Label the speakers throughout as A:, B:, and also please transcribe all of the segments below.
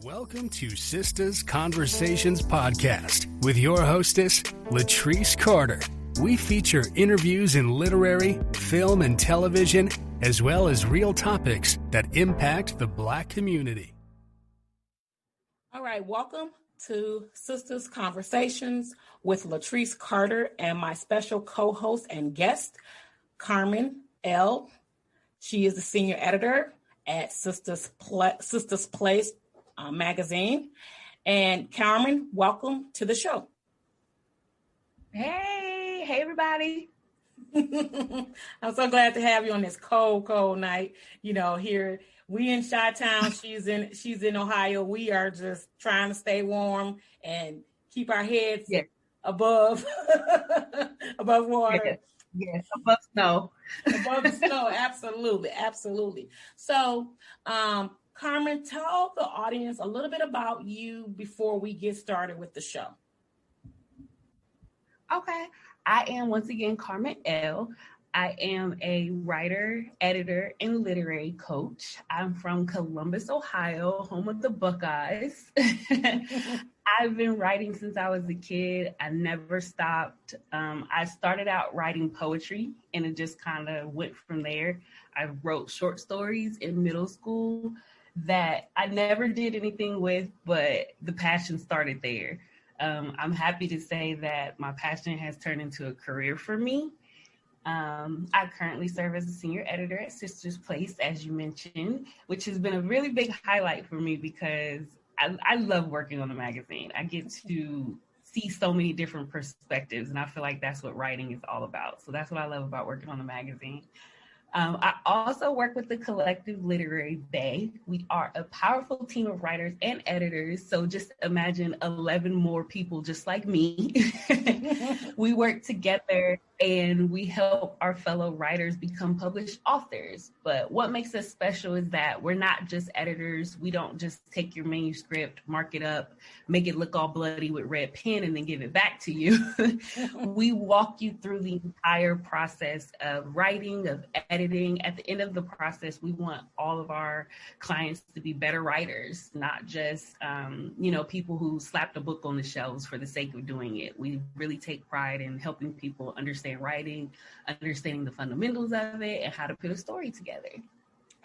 A: Welcome to Sisters Conversations Podcast with your hostess, Latrice Carter. We feature interviews in literary, film, and television, as well as real topics that impact the Black community.
B: All right, welcome to Sisters Conversations with Latrice Carter and my special co-host and guest, Carmen, Elle. She is the senior editor at Sisters Place magazine. And Carmen, welcome to the show.
C: Hey everybody.
B: I'm so glad to have you on this cold night. You know, here we in Chi-Town, she's in Ohio. We are just trying to stay warm and keep our heads above water.
C: Yes, above snow.
B: Above the snow, absolutely. So, Carmen, tell the audience a little bit about you before we get started with the show.
C: Okay. I am, once again, Carmen, Elle. I am a writer, editor, and literary coach. I'm from Columbus, Ohio, home of the Buckeyes. I've been writing since I was a kid. I never stopped. I started out writing poetry, and it just kind of went from there. I wrote short stories in middle school that I never did anything with, but the passion started there. I'm happy to say that my passion has turned into a career for me. I currently serve as a senior editor at Sisters Place, as you mentioned, which has been a really big highlight for me because I love working on the magazine. I get to see so many different perspectives, and I feel like that's what writing is all about. So that's what I love about working on the magazine. I also work with the collective Literary Bay. We are a powerful team of writers and editors. So just imagine 11 more people just like me. We work together and we help our fellow writers become published authors. But what makes us special is that we're not just editors. We don't just take your manuscript, mark it up, make it look all bloody with red pen, and then give it back to you. We walk you through the entire process of writing, of editing. At the end of the process, we want all of our clients to be better writers, not just, people who slapped a book on the shelves for the sake of doing it. We really take pride in helping people understand writing, understanding the fundamentals of it, and how to put a story together.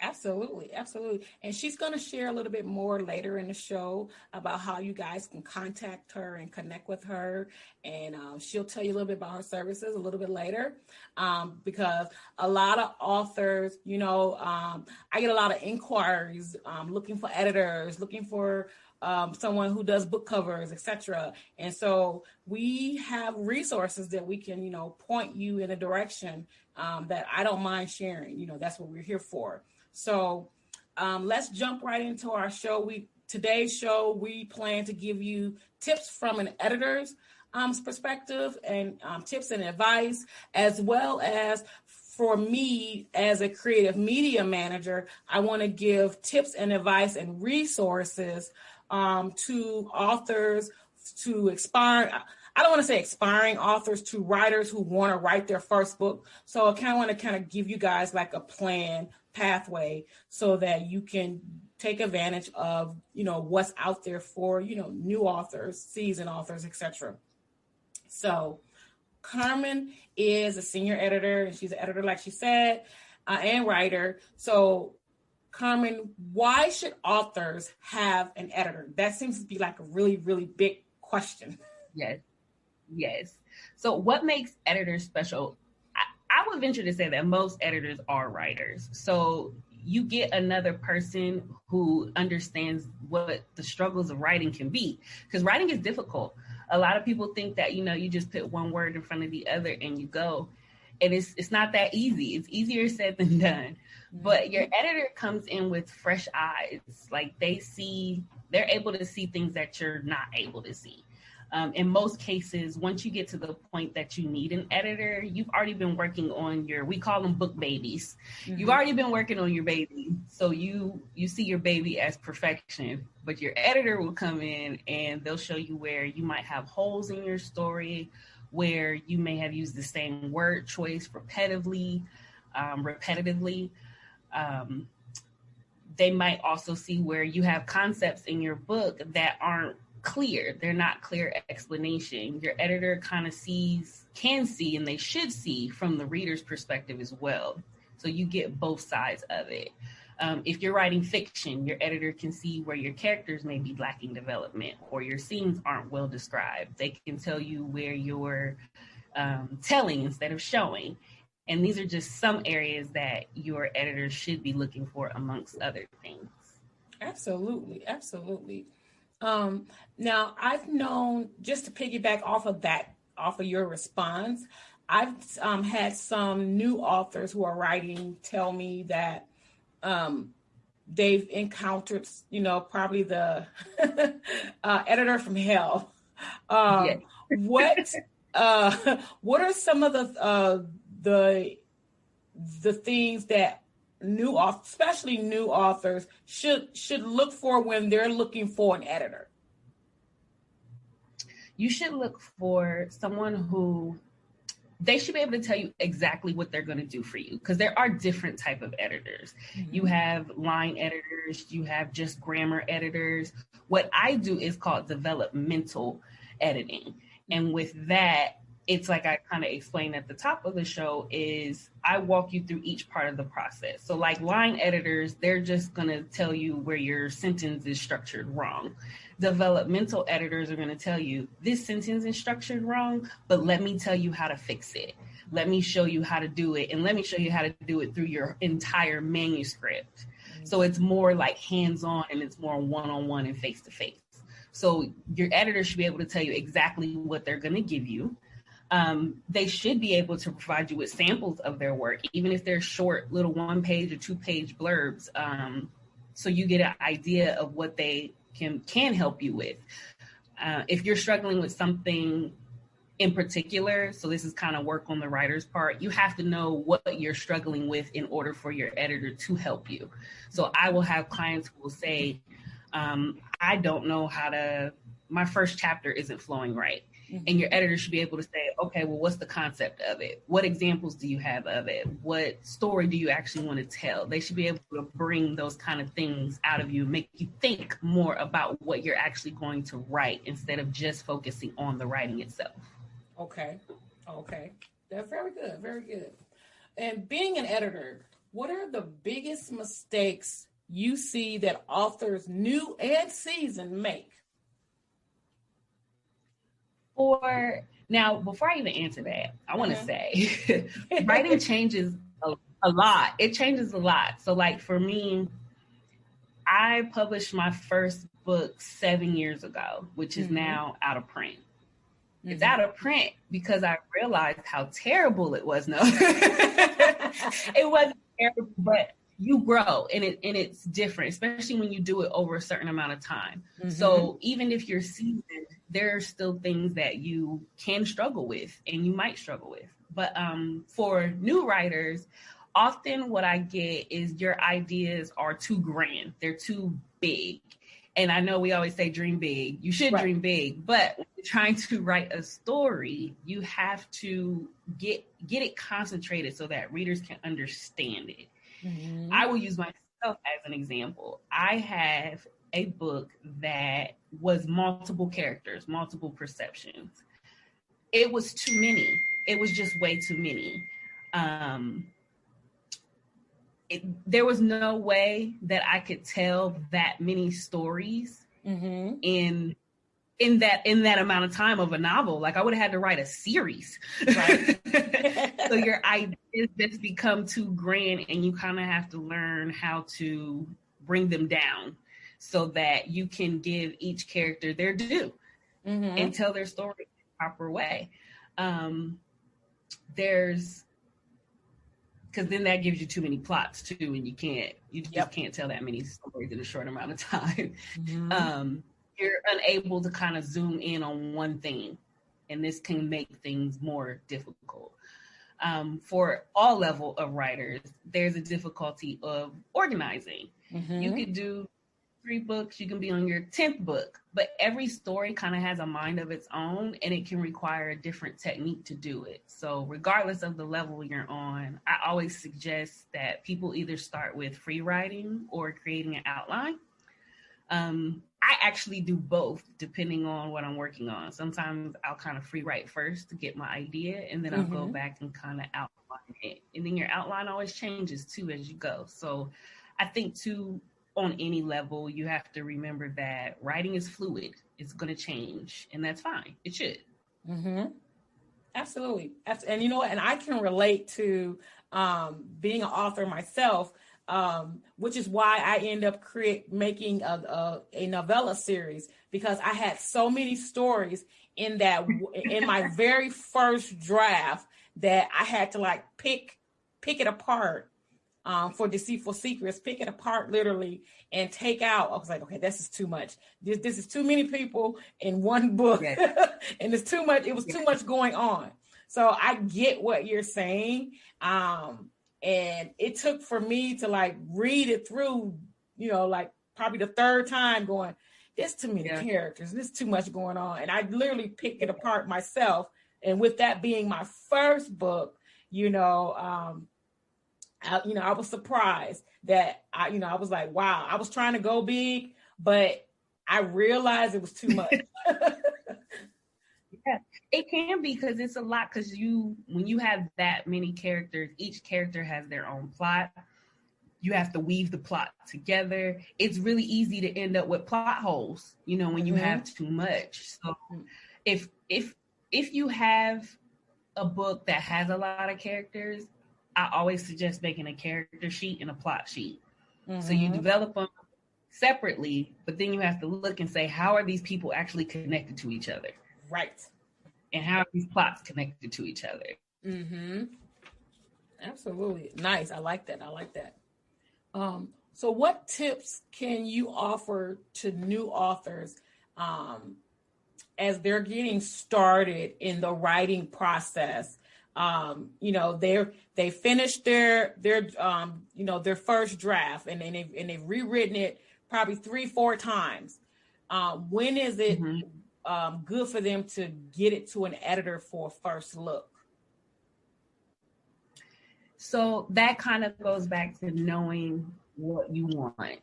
B: Absolutely. And she's going to share a little bit more later in the show about how you guys can contact her and connect with her. And she'll tell you a little bit about her services a little bit later, because a lot of authors, I get a lot of inquiries looking for editors, looking for someone who does book covers, etc. And so we have resources that we can, point you in a direction that I don't mind sharing. That's what we're here for. So let's jump right into our show. Today's show, we plan to give you tips from an editor's perspective and tips and advice, as well as for me as a creative media manager, I want to give tips and advice and resources to authors, to I don't want to say aspiring authors, to writers who want to write their first book. So I want to give you guys like a plan, pathway, so that you can take advantage of, what's out there for, new authors, seasoned authors, etc. So Carmen is a senior editor, and she's an editor, like she said, and writer. So Carmen, why should authors have an editor? That seems to be like a really, really big question.
C: Yes. So what makes editors special? I would venture to say that most editors are writers. So you get another person who understands what the struggles of writing can be, because writing is difficult. A lot of people think that, you just put one word in front of the other and you go. And it's not that easy. It's easier said than done. But your editor comes in with fresh eyes. Like they're able to see things that you're not able to see. In most cases, once you get to the point that you need an editor, you've already been working on we call them book babies. Mm-hmm. You've already been working on your baby. So you see your baby as perfection, but your editor will come in and they'll show you where you might have holes in your story, where you may have used the same word choice repetitively. They might also see where you have concepts in your book that aren't clear. They're not clear explanation. Your editor kind of can see, and they should see from the reader's perspective as well. So you get both sides of it. If you're writing fiction, your editor can see where your characters may be lacking development or your scenes aren't well described. They can tell you where you're telling instead of showing. And these are just some areas that your editor should be looking for amongst other things.
B: Absolutely. Now, I've known, just to piggyback off of your response, I've had some new authors who are writing tell me that they've encountered, probably the editor from hell.
C: Yes.
B: What are some of the things that especially new authors should look for when they're looking for an editor?
C: You should look for someone who they should be able to tell you exactly what they're going to do for you, because there are different type of editors. Mm-hmm. You have line editors, you have just grammar editors. What I do is called developmental editing. And with that, it's like I kind of explained at the top of the show, is I walk you through each part of the process. So like line editors, they're just going to tell you where your sentence is structured wrong. Developmental editors are going to tell you this sentence is structured wrong, but let me tell you how to fix it. Let me show you how to do it. And let me show you how to do it through your entire manuscript. Mm-hmm. So it's more like hands-on, and it's more one-on-one and face-to-face. So your editor should be able to tell you exactly what they're going to give you. They should be able to provide you with samples of their work, even if they're short little 1-page or 2-page blurbs. So you get an idea of what they can help you with. If you're struggling with something in particular, so this is kind of work on the writer's part, you have to know what you're struggling with in order for your editor to help you. So I will have clients who will say, I don't know my first chapter isn't flowing right. Mm-hmm. And your editor should be able to say, okay, well, what's the concept of it? What examples do you have of it? What story do you actually want to tell? They should be able to bring those kind of things out of you, make you think more about what you're actually going to write instead of just focusing on the writing itself.
B: Okay. That's very good. And being an editor, what are the biggest mistakes you see that authors new and seasoned make? Now,
C: before I even answer that, I want to say writing changes a lot. It changes a lot. So like for me, I published my first book 7 years ago, which is now out of print. Mm-hmm. It's out of print because I realized how terrible it was. No, it wasn't terrible, but you grow and it's different, especially when you do it over a certain amount of time. Mm-hmm. So even if you're seasoned, there are still things that you can struggle with and you might struggle with. But for new writers, often what I get is your ideas are too grand. They're too big. And I know we always say dream big. You should dream big. But when you're trying to write a story, you have to get it concentrated so that readers can understand it. Mm-hmm. I will use myself as an example. I have a book that was multiple characters, multiple perceptions. It was too many. It was just way too many. There was no way that I could tell that many stories in that amount of time of a novel. Like I would have had to write a series. Right. So your ideas just become too grand and you kind of have to learn how to bring them down so that you can give each character their due and tell their story in the proper way. Because then that gives you too many plots too, and you just can't tell that many stories in a short amount of time. Mm-hmm. You're unable to kind of zoom in on one thing, and this can make things more difficult. For all level of writers, there's a difficulty of organizing. Mm-hmm. You could do 3 books, you can be on your 10th book, but every story kind of has a mind of its own and it can require a different technique to do it. So regardless of the level you're on, I always suggest that people either start with free writing or creating an outline. I actually do both depending on what I'm working on. Sometimes I'll kind of free write first to get my idea, and then I'll go back and kind of outline it. And then your outline always changes too as you go. So I think too, on any level, you have to remember that writing is fluid. It's going to change, and that's fine. It should.
B: Absolutely. And you know what? And I can relate to being an author myself, which is why I end up making a novella series, because I had so many stories in my very first draft that I had to like pick it apart. For Deceitful Secrets, pick it apart literally and take out. I was like, okay, this is too much. This is too many people in one book. Yes. And it's too much. It was too much going on. So I get what you're saying. And it took for me to like read it through, like probably the third time going, there's too many characters. There's too much going on. And I literally picked it apart myself. And with that being my first book, I was surprised that I was like, wow, I was trying to go big, but I realized it was too much.
C: Yeah, it can be, because it's a lot, because when you have that many characters, each character has their own plot. You have to weave the plot together. It's really easy to end up with plot holes, when you have too much. So if you have a book that has a lot of characters, I always suggest making a character sheet and a plot sheet. So you develop them separately, but then you have to look and say, how are these people actually connected to each other?
B: Right.
C: And how are these plots connected to each other?
B: Absolutely. Nice. I like that. So what tips can you offer to new authors as they're getting started in the writing process? They finished their first draft and they've rewritten it probably 3-4 times. When is it good for them to get it to an editor for a first look?
C: So that kind of goes back to knowing what you want.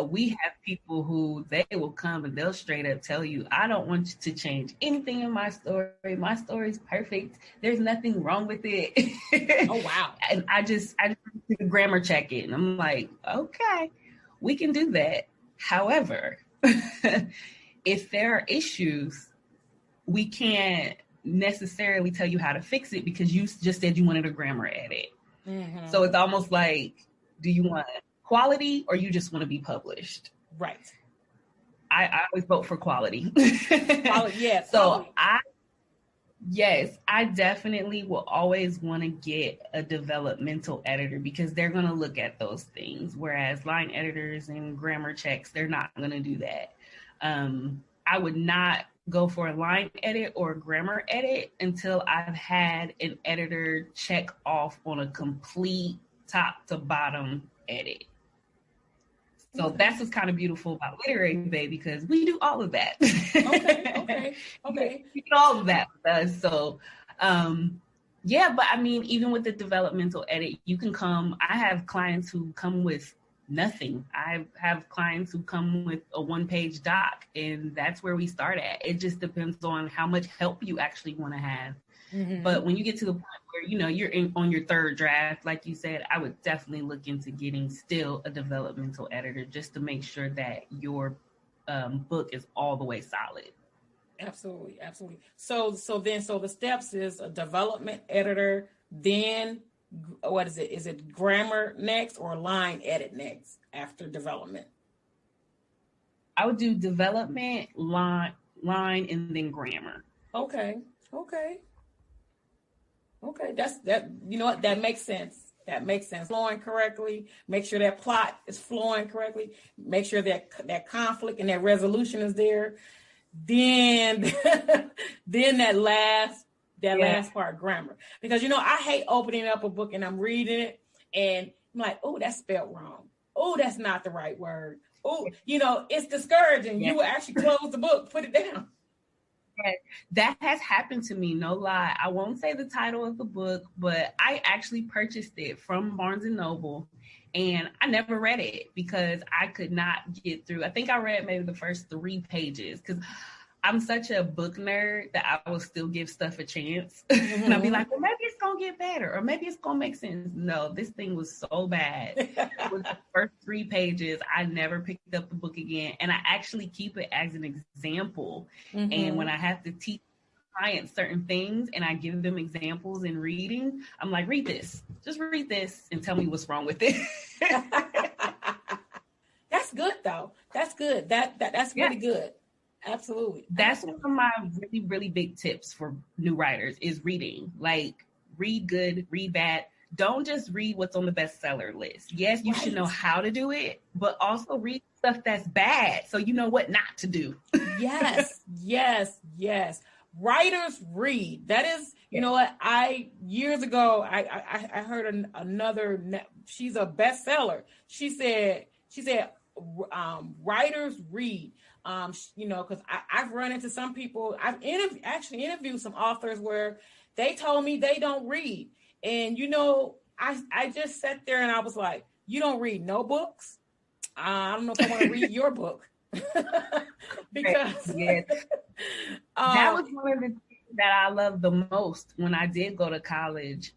C: We have people who they will come and they'll straight up tell you, I don't want you to change anything in my story. My story is perfect. There's nothing wrong with it.
B: Oh, wow.
C: And I just grammar check it. And I'm like, okay, we can do that. However, if there are issues, we can't necessarily tell you how to fix it because you just said you wanted a grammar edit. So it's almost like, do you want quality or you just want to be published?
B: Right.
C: I always vote for quality.
B: Yeah.
C: So I definitely will always want to get a developmental editor because they're going to look at those things. Whereas line editors and grammar checks, they're not going to do that. I would not go for a line edit or a grammar edit until I've had an editor check off on a complete top to bottom edit. So that's what's kind of beautiful about Literary Bay because we do all of that.
B: Okay.
C: We do all of that with us. So, but I mean, even with the developmental edit, you can come. I have clients who come with nothing. I have clients who come with a 1-page doc, and that's where we start at. It just depends on how much help you actually want to have. But when you get to the point where, you're on your third draft, like you said, I would definitely look into getting still a developmental editor just to make sure that your book is all the way solid.
B: Absolutely. So the steps is a development editor, then what is it? Is it grammar next or line edit next after development?
C: I would do development, line, and then grammar.
B: Okay. That's that. You know what? That makes sense. Flowing correctly. Make sure that plot is flowing correctly. Make sure that conflict and that resolution is there. Then that last part, grammar. Because I hate opening up a book and I'm reading it and I'm like, oh, that's spelled wrong. Oh, that's not the right word. oh, it's discouraging. You will actually close the book, put it down.
C: That has happened to me, no lie. I won't say the title of the book, but I actually purchased it from Barnes & Noble, and I never read it because I could not get through. I think I read maybe the first 3 pages because I'm such a book nerd that I will still give stuff a chance. Mm-hmm. And I'll be like, well, maybe it's going to get better or maybe it's going to make sense. No, this thing was so bad. With the first 3 pages, I never picked up the book again. And I actually keep it as an example. Mm-hmm. And when I have to teach clients certain things and I give them examples in reading, I'm like, read this. Just read this and tell me what's wrong with it.
B: That's good, though. That's good. That's really good. Absolutely.
C: That's one of my really, really big tips for new writers is reading. Like, read good, read bad. Don't just read what's on the bestseller list. Yes, you should know how to do it, but also read stuff that's bad so you know what not to do. Yes.
B: Writers read. That is, you know what? Years ago, I heard another, she's a bestseller. She said, writers read. Because I've run into some people. I've actually interviewed some authors where they told me they don't read. And, I just sat there and I was like, you don't read no books? I don't know if I want to read your book. Because
C: that was one of the things that I loved the most when I did go to college.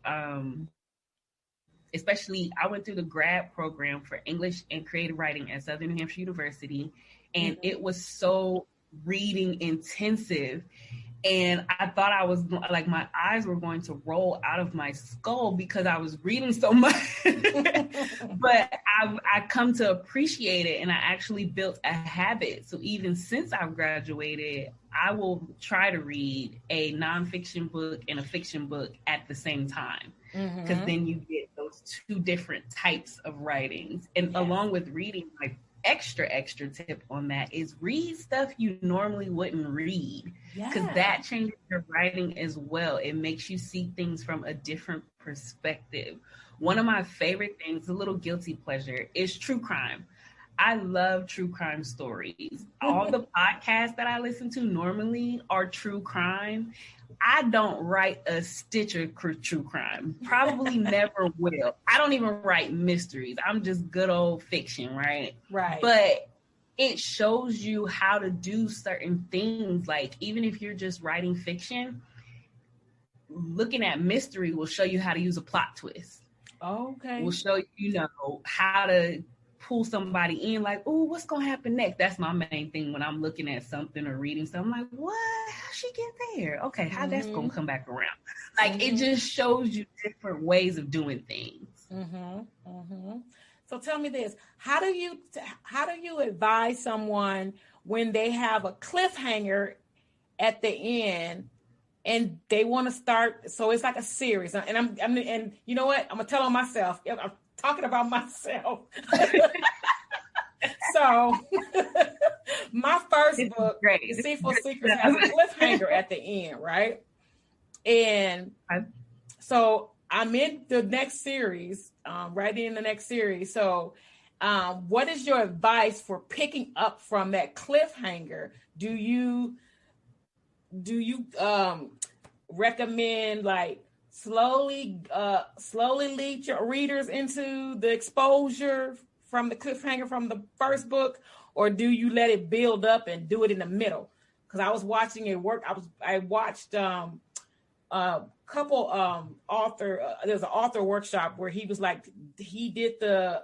C: Especially, I went through the grad program for English and creative writing at Southern New Hampshire University. And it was so reading intensive. And I thought I was like, my eyes were going to roll out of my skull because I was reading so much. But I come to appreciate it. And I actually built a habit. So even since I've graduated, I will try to read a nonfiction book and a fiction book at the same time. Because then you get those 2 different types of writings. And along with reading, like, extra tip on that is read stuff you normally wouldn't read, because that changes your writing as well. It makes you see things from a different perspective. One of my favorite things, a little guilty pleasure, is true crime. I love true crime stories. All the podcasts that I listen to normally are true crime. I don't write a stitch of true crime. Probably never will. I don't even write mysteries. I'm just good old fiction, right?
B: Right.
C: But it shows you how to do certain things. Like, even if you're just writing fiction, looking at mystery will show you how to use a plot twist.
B: Okay.
C: Will show you, how to pull somebody in, like, oh, what's gonna happen next? That's my main thing when I'm looking at something or reading something. I'm like, what? How'd she get there? Okay, how that's gonna come back around? Like, it just shows you different ways of doing things.
B: So tell me this: how do you advise someone when they have a cliffhanger at the end and they want to start? So it's like a series, and you know what? I'm gonna tell on myself. I'm talking about myself. So my first book, Deceitful Secrets, has a cliffhanger at the end, right? And so I'm in the next series, right in the next series. So what is your advice for picking up from that cliffhanger? Do you recommend, like, slowly lead your readers into the exposure from the cliffhanger from the first book, or do you let it build up and do it in the middle? Because I was watching it work. I watched a couple there's an author workshop where he was like, he did the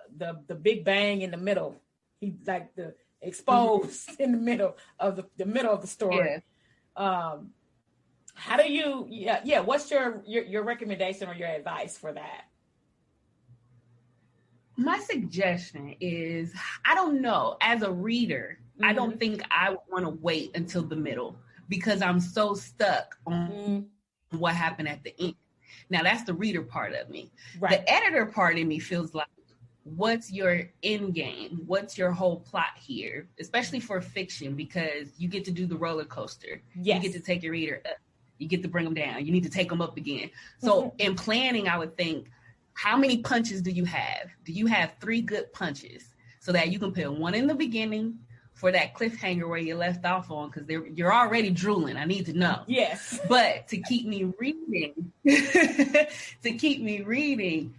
B: big bang in the middle. He like the exposed in the middle of the middle of the story. Yeah. How do you, what's your recommendation or your advice for that?
C: My suggestion is, I don't know, as a reader, I don't think I would want to wait until the middle because I'm so stuck on what happened at the end. Now, that's the reader part of me. Right. The editor part of me feels like, what's your end game? What's your whole plot here? Especially for fiction, because you get to do the roller coaster. Yes. You get to take your reader up. You get to bring them down. You need to take them up again. So in planning, I would think, how many punches do you have? Do you have 3 good punches? so that you can put one in the beginning for that cliffhanger where you left off on, because you're already drooling. I need to know.
B: Yes.
C: But to keep me reading,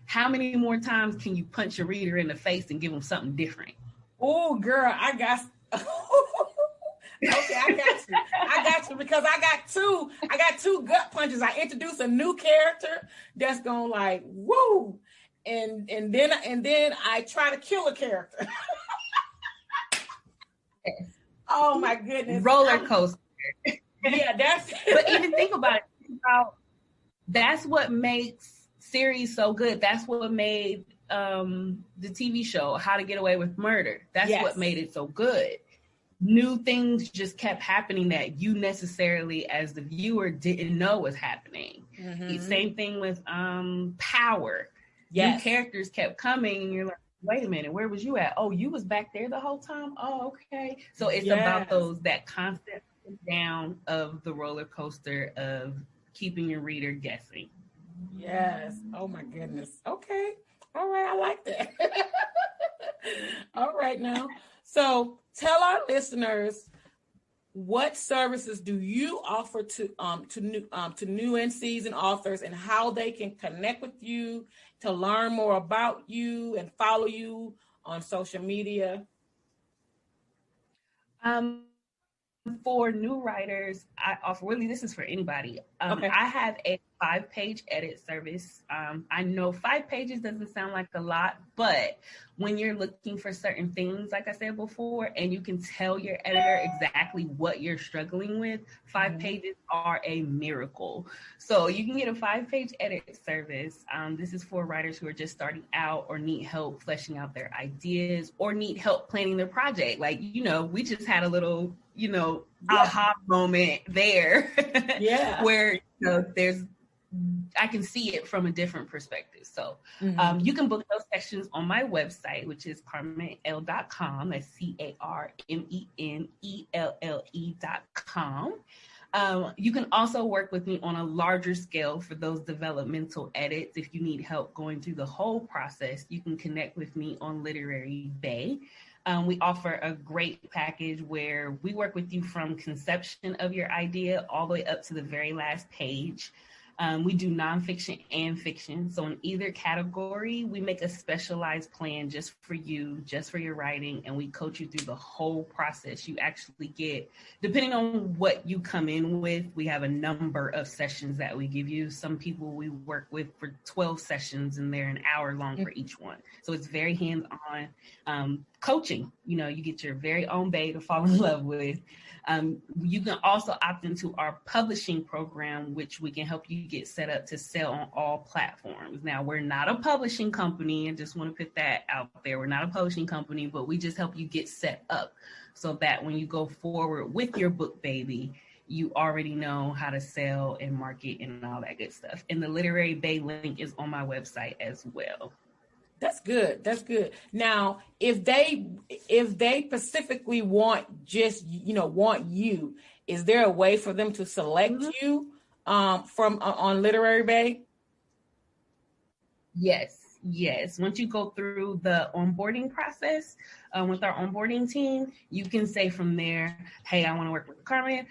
C: how many more times can you punch a reader in the face and give them something different?
B: Oh, girl, I got. Okay, I got you because I got two gut punches. I introduce a new character that's going like woo, and then I try to kill a character.
C: Yes.
B: Oh my goodness,
C: roller coaster.
B: Yeah, that's.
C: But even think about it. That's what makes series so good. That's what made the TV show How to Get Away with Murder. That's what made it so good. New things just kept happening that you necessarily, as the viewer, didn't know was happening. Same thing with Power. New characters kept coming, and you're like, wait a minute, where was you at? Oh, you was back there the whole time? Oh, okay. So it's about that constant down of the roller coaster of keeping your reader guessing.
B: Yes. Oh my goodness. Okay. All right. I like that. All right now. So tell our listeners, what services do you offer to new and seasoned authors, and how they can connect with you to learn more about you and follow you on social media?
C: For new writers, I offer, really, this is for anybody. I have a 5-page edit service. I know 5 pages doesn't sound like a lot, but when you're looking for certain things, like I said before, and you can tell your editor exactly what you're struggling with, 5 pages are a miracle. So you can get a 5-page edit service. This is for writers who are just starting out or need help fleshing out their ideas or need help planning their project. Like, we just had a little, aha moment there. Where, I can see it from a different perspective. So you can book those sessions on my website, which is carmenelle.com. That's CarmenElle.com. You can also work with me on a larger scale for those developmental edits. If you need help going through the whole process, you can connect with me on Literary Bay. We offer a great package where we work with you from conception of your idea all the way up to the very last page. We do nonfiction and fiction. So in either category, we make a specialized plan just for you, just for your writing, and we coach you through the whole process. You actually get, depending on what you come in with, we have a number of sessions that we give you. Some people we work with for 12 sessions, and they're an hour long for each one. So it's very hands-on coaching. You get your very own bae to fall in love with. You can also opt into our publishing program, which we can help you get set up to sell on all platforms. Now, we're not a publishing company. I just want to put that out there. We're not a publishing company, but we just help you get set up so that when you go forward with your book, baby, you already know how to sell and market and all that good stuff. And the Literary Bay link is on my website as well.
B: That's good. That's good. Now, if they specifically want want you, is there a way for them to select you from on Literary Bay?
C: Yes. Once you go through the onboarding process with our onboarding team, you can say from there, hey, I want to work with Carmen.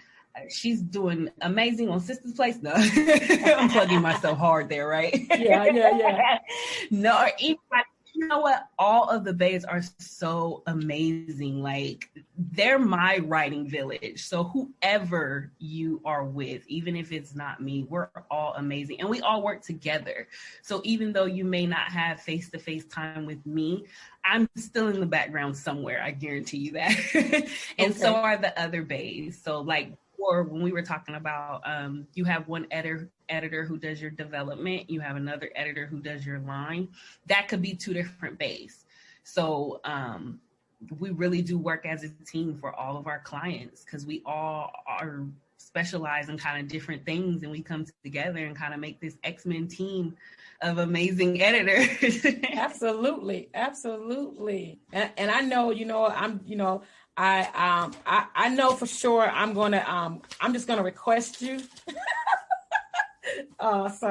C: She's doing amazing on Sister's Place. No, I'm plugging myself hard there, right?
B: Yeah.
C: No, anybody, you know what? All of the bays are so amazing. Like, they're my writing village. So whoever you are with, even if it's not me, we're all amazing. And we all work together. So even though you may not have face-to-face time with me, I'm still in the background somewhere. I guarantee you that. And so are the other bays. So like, or when we were talking about, you have one editor who does your development, you have another editor who does your line. That could be 2 different bays. So we really do work as a team for all of our clients, because we all are specialized in kind of different things, and we come together and kind of make this X-Men team of amazing editors.
B: Absolutely. And I know, I know for sure I'm just gonna request you. It's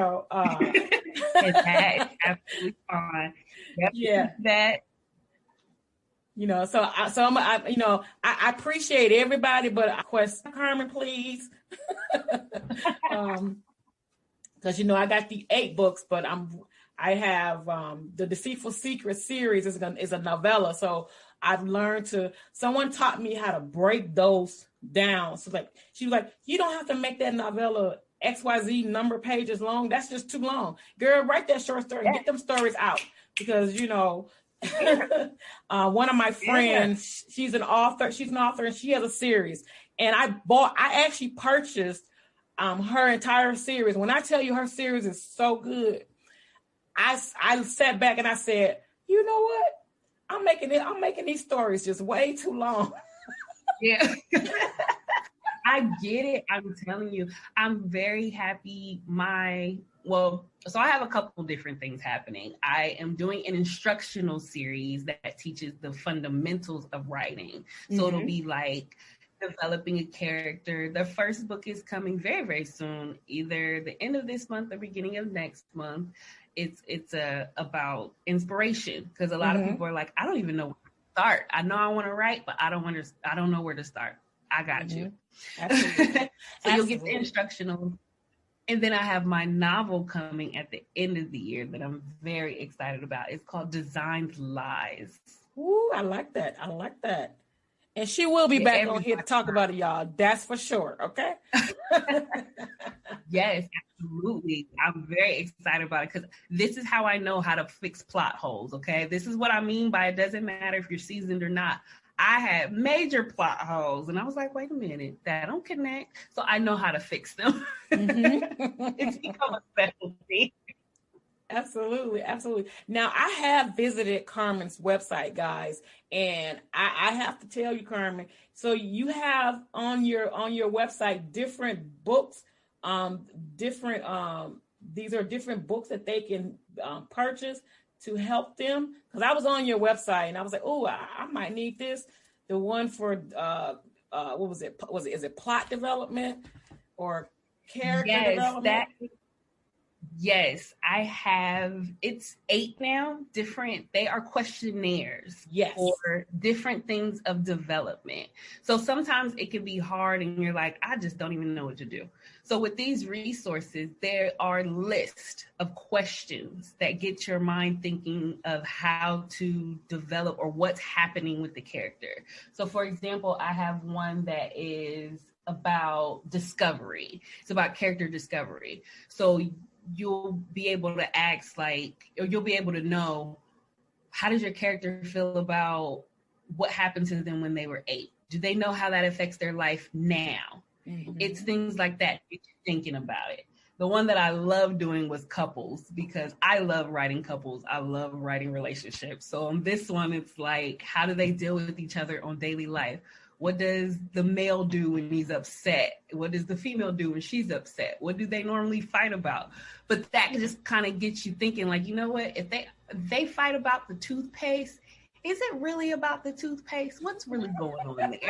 C: absolutely fine. Yep.
B: Yeah.
C: That
B: I appreciate everybody, but I request Carmen, please. Because I got the 8 books, but I have the Deceitful Secret series is a novella. So I've learned someone taught me how to break those down. So she was like, you don't have to make that novella XYZ number pages long. That's just too long. Girl, write that short story and get them stories out. Because, one of my friends, she's an author and she has a series. And I actually purchased her entire series. When I tell you her series is so good, I sat back and I said, you know what? I'm making these stories just way too long.
C: Yeah. I get it. I'm telling you, I'm very happy. So I have a couple different things happening. I am doing an instructional series that teaches the fundamentals of writing. So it'll be like developing a character. The first book is coming very, very soon, either the end of this month or beginning of next month. It's about inspiration, because a lot of people are like, I don't even know where to start. I know I want to write, but I don't know where to start. I got you.
B: Absolutely.
C: So you'll get the instructional. And then I have my novel coming at the end of the year that I'm very excited about. It's called Designed Lies.
B: Ooh, I like that. And she will be back on here to talk about it, y'all. That's for sure. Okay.
C: Yes, absolutely. I'm very excited about it, because this is how I know how to fix plot holes. Okay. This is what I mean by it doesn't matter if you're seasoned or not. I had major plot holes and I was like, wait a minute, that don't connect. So I know how to fix them. It's become a specialty.
B: Absolutely. Now, I have visited Carmen's website, guys, and I have to tell you, Carmen, so you have on your website different books, these are different books that they can purchase to help them. Because I was on your website and I was like, oh, I might need this. The one for what was it? Is it plot development or character development?
C: Yes, I have. It's 8 now. They are questionnaires for different things of development. So sometimes it can be hard and you're like, I just don't even know what to do. So with these resources, there are lists of questions that get your mind thinking of how to develop or what's happening with the character. So for example, I have one that is about discovery. It's about character discovery. So you'll be able to ask, or you'll be able to know, how does your character feel about what happened to them when they were 8? Do they know how that affects their life now? Mm-hmm. It's things like that. Get you thinking about it. The one that I love doing was couples, because I love writing couples. I love writing relationships. So on this one, it's like, how do they deal with each other on daily life? What does the male do when he's upset? What does the female do when she's upset? What do they normally fight about? But that just kind of gets you thinking, like, you know what? If they fight about the toothpaste, is it really about the toothpaste? What's really going on there?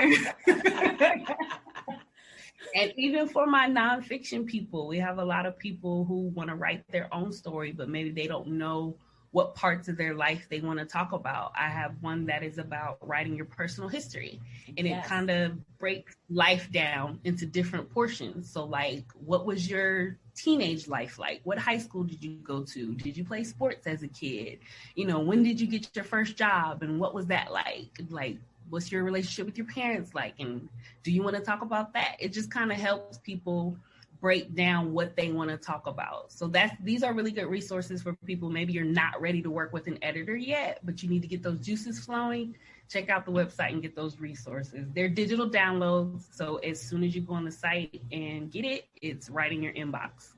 C: And even for my nonfiction people, we have a lot of people who want to write their own story, but maybe they don't know what parts of their life they want to talk about. I have one that is about writing your personal history, and it kind of breaks life down into different portions. So like, what was your teenage life like? What high school did you go to? Did you play sports as a kid? When did you get your first job, and what was that like? Like, what's your relationship with your parents like? And do you want to talk about that? It just kind of helps people break down what they want to talk about. So these are really good resources for people. Maybe you're not ready to work with an editor yet, but you need to get those juices flowing. Check out the website and get those resources. They're digital downloads. So as soon as you go on the site and get it, it's right in your inbox.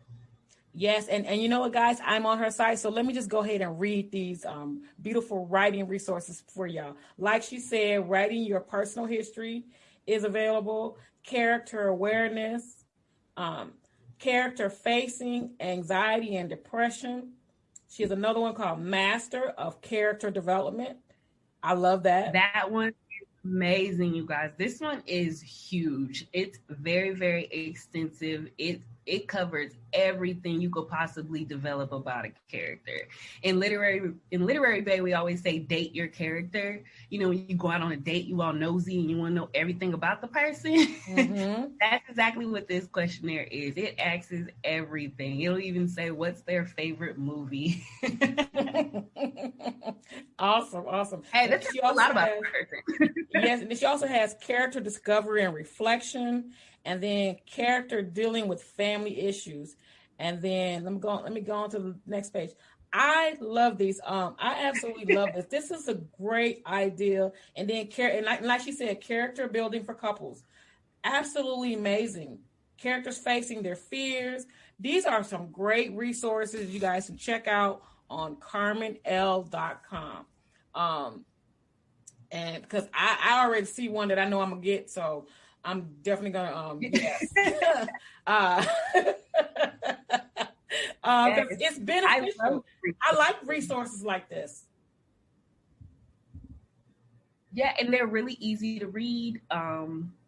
B: Yes, and you know what, guys? I'm on her site, so let me just go ahead and read these beautiful writing resources for y'all. Like she said, writing your personal history is available. Character awareness, character facing anxiety and depression. She has another one called Master of Character Development. I love that.
C: That one is amazing, you guys. This one is huge. It's very, very extensive. It covers everything you could possibly develop about a character. In literary bay, we always say date your character. You know, when you go out on a date, you all nosy and you want to know everything about the person. Mm-hmm. That's exactly what this questionnaire is. It asks everything. It'll even say what's their favorite movie.
B: Awesome.
C: Hey, that's a lot about the person.
B: Yes, and she also has character discovery and reflection, and then character dealing with family issues. And then let me go on to the next page. I love these. I absolutely love this. This is a great idea. And then like she said, character building for couples. Absolutely amazing. Characters facing their fears. These are some great resources you guys can check out on CarmenElle.com. And because I already see one that I know I'm gonna get, so I'm definitely gonna yes. It's beneficial. I like resources like this.
C: Yeah, and they're really easy to read.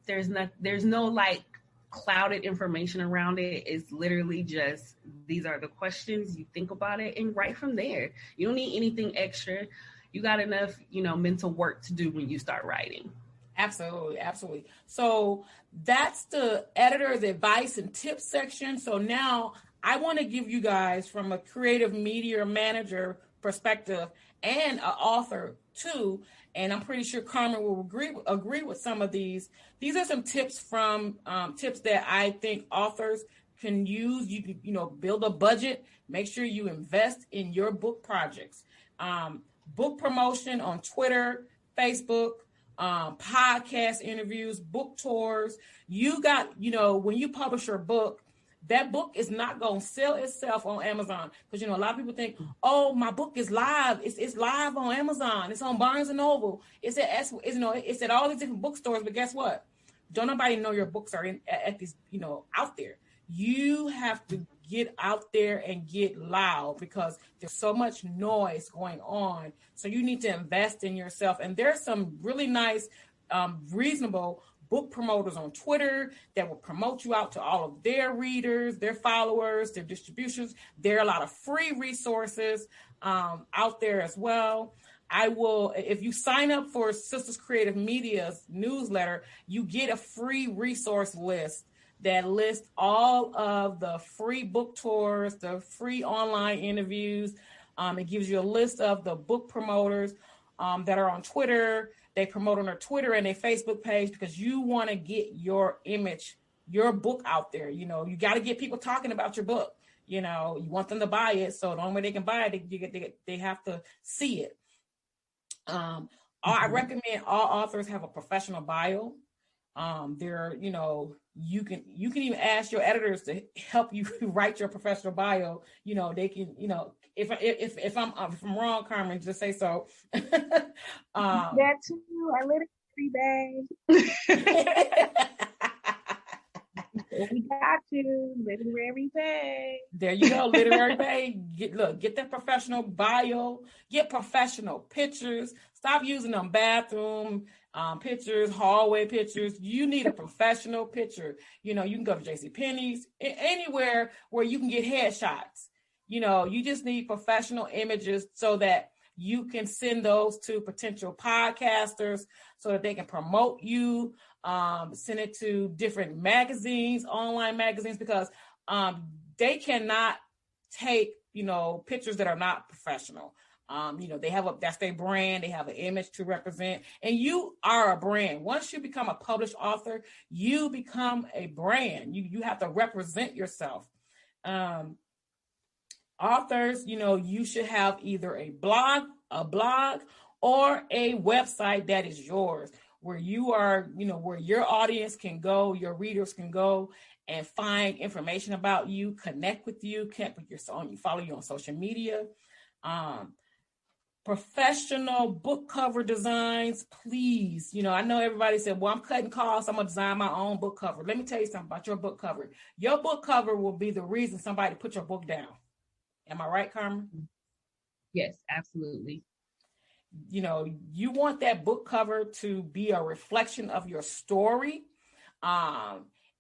C: There's no like clouded information around it. It's literally just these are the questions, you think about it and write from there. You don't need anything extra. You got enough, mental work to do when you start writing.
B: Absolutely. So that's the editor's advice and tips section. So now I want to give you guys from a creative media manager perspective and an author too. And I'm pretty sure Carmen will agree with some of these. These are some tips from tips that I think authors can use. You can, build a budget. Make sure you invest in your book projects. Book promotion on Twitter, Facebook, podcast interviews, book tours. You got, when you publish your book, that book is not going to sell itself on Amazon. Because, a lot of people think, oh, my book is live. It's live on Amazon. It's on Barnes & Noble. It's at all these different bookstores. But guess what? Don't nobody know your books are at these, out there. You have to get out there and get loud because there's so much noise going on. So you need to invest in yourself. And there's some really nice, reasonable book promoters on Twitter that will promote you out to all of their readers, their followers, their distributions. There are a lot of free resources out there as well. If you sign up for Sisters Creative Media's newsletter, you get a free resource list that lists all of the free book tours, the free online interviews. It gives you a list of the book promoters that are on Twitter. They promote on their Twitter and their Facebook page because you want to get your image, your book out there. You got to get people talking about your book. You want them to buy it. So the only way they can buy it, they have to see it. I recommend all authors have a professional bio. You can even ask your editors to help you write your professional bio. They can, if I'm wrong, Carmen, just say so.
C: That too. I literary bay. We got you, literary bay.
B: There you go, literary bay. Get that professional bio. Get professional pictures. Stop using them bathroom pictures, hallway pictures. You need a professional picture. You can go to JCPenney's, anywhere where you can get headshots. You just need professional images so that you can send those to potential podcasters so that they can promote you, send it to different magazines, online magazines, because they cannot take, pictures that are not professional. They that's their brand. They have an image to represent, and you are a brand. Once you become a published author, you become a brand. You have to represent yourself. Authors, you should have either a blog, or a website that is yours, where you are, where your audience can go, your readers can go and find information about you, connect with you, follow you on social media. Professional book cover designs, please. I know everybody said, well, I'm cutting costs. I'm going to design my own book cover. Let me tell you something about your book cover. Your book cover will be the reason somebody put your book down. Am I right, Carmen?
C: Yes, absolutely.
B: You want that book cover to be a reflection of your story.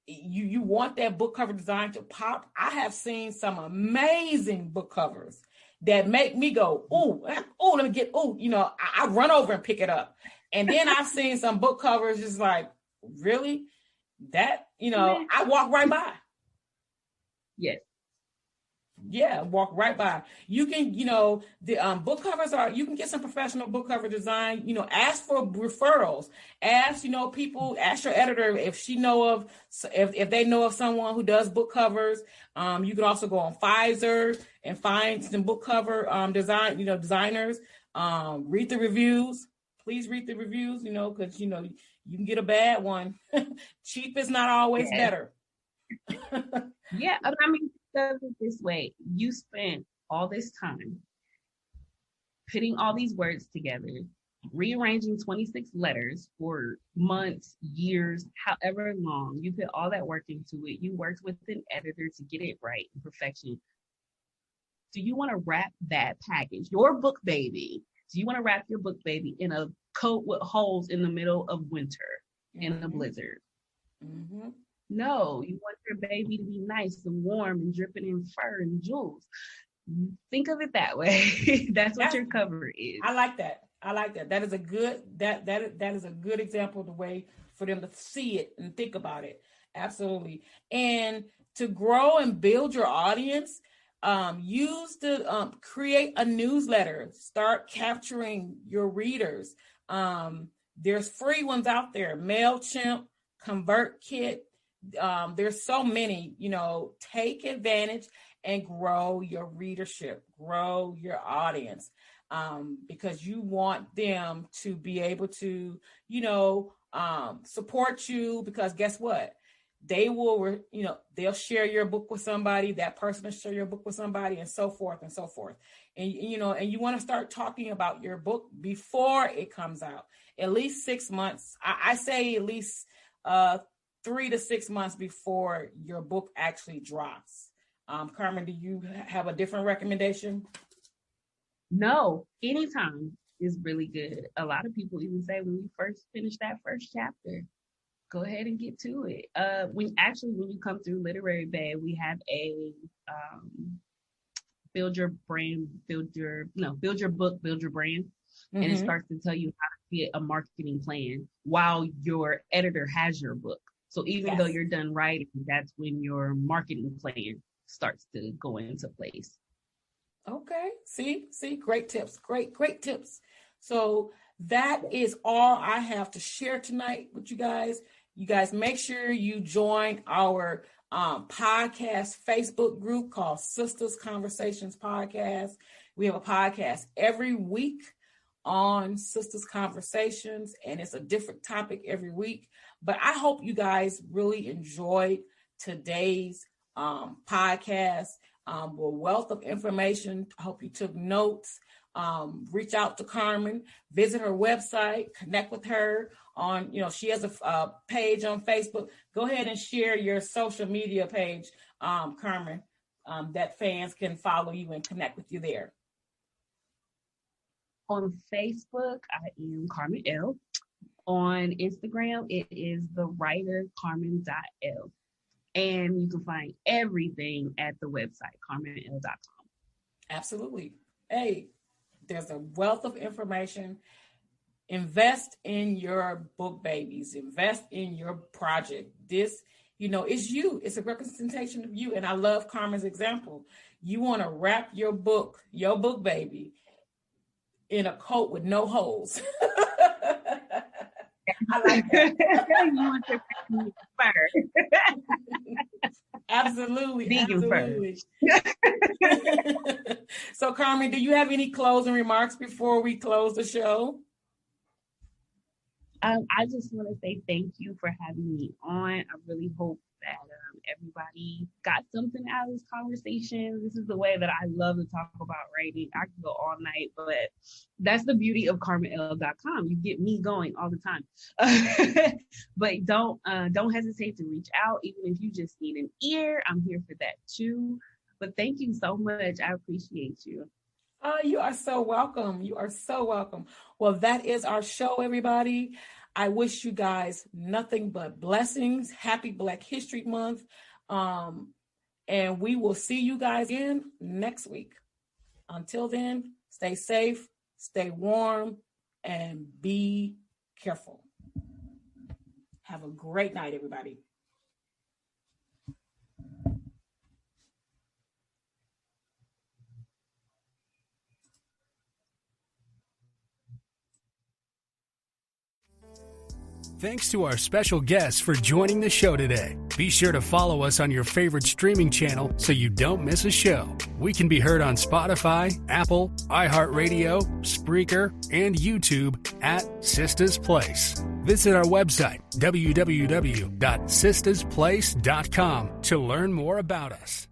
B: you want that book cover design to pop. I have seen some amazing book covers that make me go, let me get, I run over and pick it up. And then I've seen some book covers just like, really? That, I walk right by.
C: Yes.
B: Yeah, walk right by. You can, the book covers you can get some professional book cover design, ask for referrals, ask, people, ask your editor if if they know of someone who does book covers. You can also go on Pfizer and find some book cover designers. Read the reviews. Please read the reviews, because, you can get a bad one. Cheap is not always better.
C: Yeah, I mean, it this way. You spent all this time putting all these words together, rearranging 26 letters for months, years, however long. You put all that work into it. You worked with an editor to get it right in perfection. Do you want to wrap that package, your book baby? Do you want to wrap your book baby in a coat with holes in the middle of winter in a blizzard?
B: Mm-hmm.
C: No, you want your baby to be nice and warm and dripping in fur and jewels. Think of it that way. That's what your cover is.
B: I like that. That is a good that is a good example of the way for them to see it and think about it. Absolutely. And to grow and build your audience, create a newsletter. Start capturing your readers. There's free ones out there. MailChimp, ConvertKit. There's so many, take advantage and grow your readership, grow your audience, because you want them to be able to, support you, because guess what? They will, they'll share your book with somebody, that person will share your book with somebody, and so forth and so forth. And, and you want to start talking about your book before it comes out, at least 6 months. I say at least, 3 to 6 months before your book actually drops. Carmen, do you have a different recommendation?
C: No, anytime is really good. A lot of people even say when you first finish that first chapter, go ahead and get to it. When you come through Literary Bay, we have a build your book, build your brand. Mm-hmm. And it starts to tell you how to get a marketing plan while your editor has your book. So even though you're done writing, that's when your marketing plan starts to go into place.
B: Okay. See, great tips. Great tips. So that is all I have to share tonight with you guys. You guys make sure you join our podcast Facebook group called Sisters Conversations Podcast. We have a podcast every week on Sisters Conversations, and it's a different topic every week. But I hope you guys really enjoyed today's podcast. A wealth of information. I hope you took notes. Reach out to Carmen, visit her website, connect with her on, she has a page on Facebook. Go ahead and share your social media page, Carmen, that fans can follow you and connect with you there.
C: On Facebook, I am Carmen Elle. On Instagram, it is the writer Carmen.Elle. And you can find everything at the website, carmenelle.com.
B: Absolutely. Hey, there's a wealth of information. Invest in your book babies. Invest in your project. This, is you. It's a representation of you. And I love Carmen's example. You want to wrap your book baby, in a coat with no holes. I like that. You want your fur. Absolutely.
C: Vegan
B: absolutely. So, Carmen, do you have any closing remarks before we close the show?
C: I just want to say thank you for having me on. I really hope that everybody got something out of this conversation. This is the way that I love to talk about writing. I can go all night, but that's the beauty of CarmenElle.com. You get me going all the time. But don't hesitate to reach out, even if you just need an ear. I'm here for that too. But thank you so much. I appreciate you.
B: You are so welcome. You are so welcome. Well, that is our show, everybody. I wish you guys nothing but blessings. Happy Black History Month. And we will see you guys again next week. Until then, stay safe, stay warm, and be careful. Have a great night, everybody.
A: Thanks to our special guests for joining the show today. Be sure to follow us on your favorite streaming channel so you don't miss a show. We can be heard on Spotify, Apple, iHeartRadio, Spreaker, and YouTube at Sista's Place. Visit our website, www.sistasplace.com, to learn more about us.